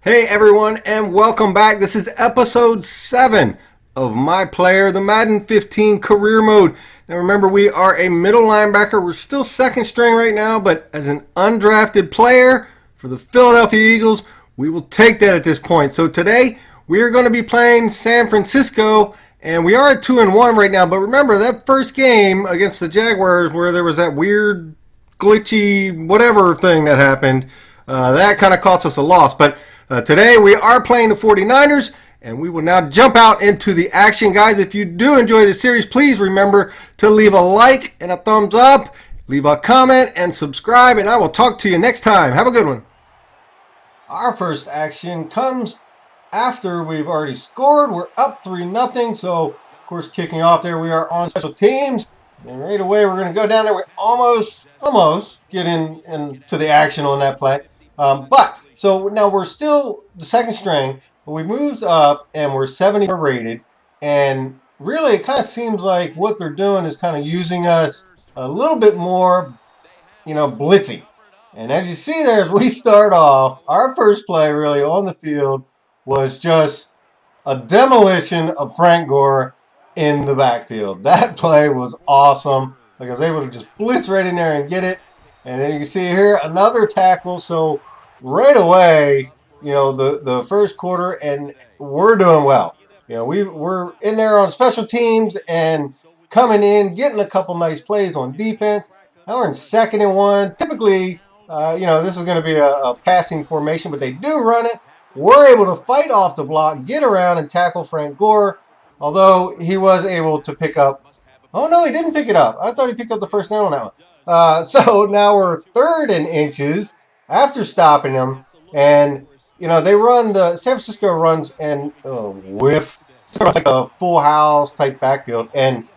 Hey everyone, and welcome back. This is episode 7 of My Player, the Madden 15 career mode. Now remember, we are a middle linebacker. We're still second string right now, but as an undrafted player for the Philadelphia Eagles, we will take that at this point. So today, we are going to be playing San Francisco, and we are at 2-1 right now. But remember, that first game against the Jaguars where there was that weird, glitchy, whatever thing that happened, that kind of cost us a loss. But today we are playing the 49ers, and we will now jump out into the action. Guys, if you do enjoy the series, please remember to leave a like and a thumbs up, leave a comment, and subscribe, and I will talk to you next time. Have a good one. Our first action comes after we've already scored. We're up 3-0, so of course kicking off there, we are on special teams. And right away we're going to go down there. We almost get into the action on that play. So now we're still the second string, but we moved up and we're 74 rated. And really, it kind of seems like what they're doing is kind of using us a little bit more, blitzy. And as you see there, as we start off, our first play really on the field was just a demolition of Frank Gore in the backfield. That play was awesome. Like I was able to just blitz right in there and get it. And then you can see here another tackle. So right away, the first quarter, and we're doing well. We're in there on special teams and coming in, getting a couple nice plays on defense. Now we're in 2nd and 1. Typically, this is going to be a passing formation, but they do run it. We're able to fight off the block, get around, and tackle Frank Gore, although he was able to pick up. Oh, no, he didn't pick it up. I thought he picked up the first down on that one. So now we're 3rd and inches after stopping them. And, they run San Francisco runs and whiff. It's like a full house type backfield. And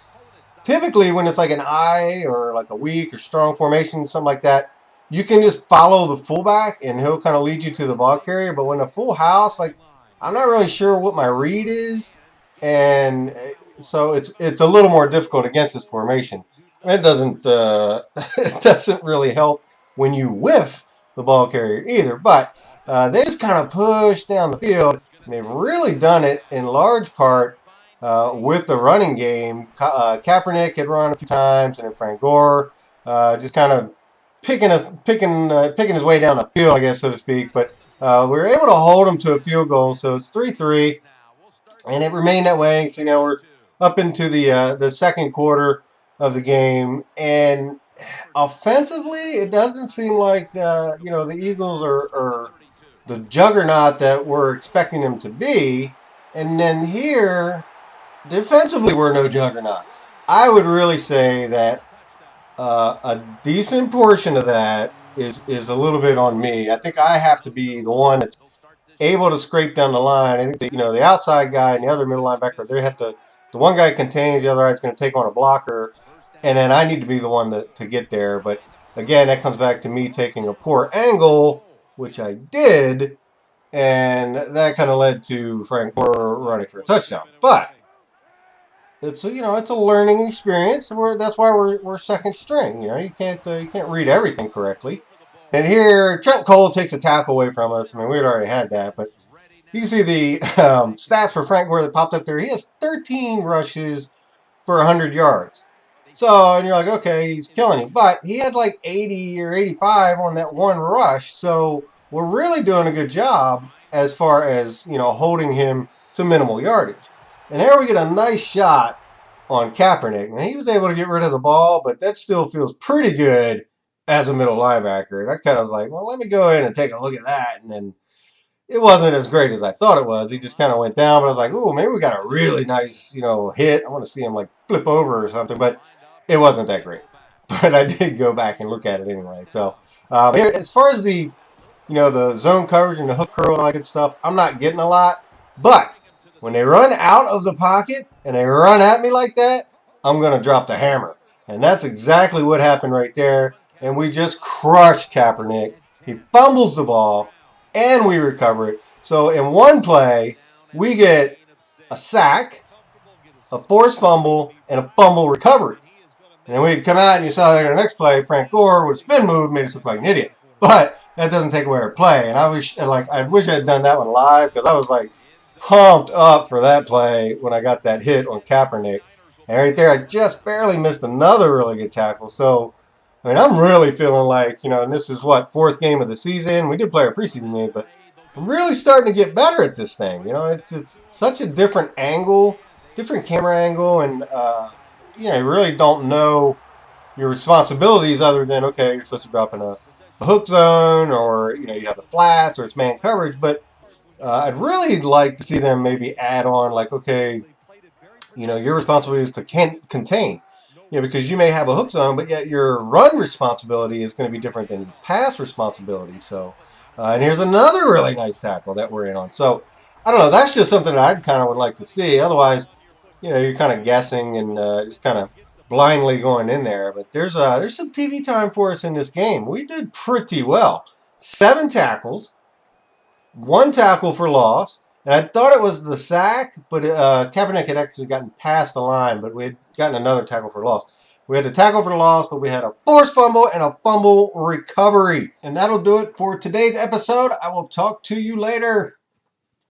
typically when it's like an I or like a weak or strong formation, something like that, you can just follow the fullback and he'll kind of lead you to the ball carrier. But when a full house, I'm not really sure what my read is. And so it's a little more difficult against this formation. It doesn't it doesn't really help when you whiff the ball carrier either. But they just kind of push down the field, and they've really done it in large part with the running game. Kaepernick had run a few times, and then Frank Gore just kind of picking his way down the field, I guess, so to speak. But we were able to hold him to a field goal, so it's 3-3, and it remained that way. So now we're up into the second quarter of the game, and offensively, it doesn't seem like the Eagles are the juggernaut that we're expecting them to be. And then here, defensively, we're no juggernaut. I would really say that a decent portion of that is a little bit on me. I think I have to be the one that's able to scrape down the line. I think the outside guy and the other middle linebacker, the one guy contains, the other guy's going to take on a blocker, and then I need to be the one to get there. But again, that comes back to me taking a poor angle, which I did, and that kind of led to Frank Gore running for a touchdown. But it's a learning experience. That's why we're second string. You can't read everything correctly. And here, Trent Cole takes a tackle away from us. I mean, we had already had that, but you can see the stats for Frank Gore that popped up there. He has 13 rushes for 100 yards. So, and you're like, okay, he's killing you. But he had like 80 or 85 on that one rush. So we're really doing a good job as far as, holding him to minimal yardage. And there we get a nice shot on Kaepernick. Now, he was able to get rid of the ball, but that still feels pretty good as a middle linebacker. And I kind of was like, well, let me go in and take a look at that. And then it wasn't as great as I thought it was. He just kind of went down. But I was like, ooh, maybe we got a really nice, hit. I want to see him flip over or something. But it wasn't that great. But I did go back and look at it anyway. So as far as the zone coverage and the hook curl and all that good stuff, I'm not getting a lot. But when they run out of the pocket and they run at me like that, I'm going to drop the hammer. And that's exactly what happened right there. And we just crushed Kaepernick. He fumbles the ball, and we recover it. So in one play, we get a sack, a forced fumble, and a fumble recovery. And then we'd come out, and you saw that in the next play, Frank Gore with a spin move made us look like an idiot. But that doesn't take away our play. And I wish I had done that one live because I was like pumped up for that play when I got that hit on Kaepernick. And right there, I just barely missed another really good tackle. So, I mean, I'm really feeling like, and this is what, fourth game of the season. We did play our preseason game, but I'm really starting to get better at this thing. It's such a different angle, different camera angle, and you really don't know your responsibilities other than okay, you're supposed to drop in a hook zone, or you have the flats, or it's man coverage. But I'd really like to see them maybe add on like okay, your responsibility is to contain. Because you may have a hook zone, but yet your run responsibility is going to be different than pass responsibility. So, and here's another really nice tackle that we're in on. So, I don't know. That's just something that I'd kind of would like to see. Otherwise, you're kind of guessing and just kind of blindly going in there. But there's some TV time for us in this game. We did pretty well. 7 tackles, 1 tackle for loss. And I thought it was the sack, but Kaepernick had actually gotten past the line, but we had gotten another tackle for loss. We had a tackle for loss, but we had a forced fumble and a fumble recovery. And that'll do it for today's episode. I will talk to you later.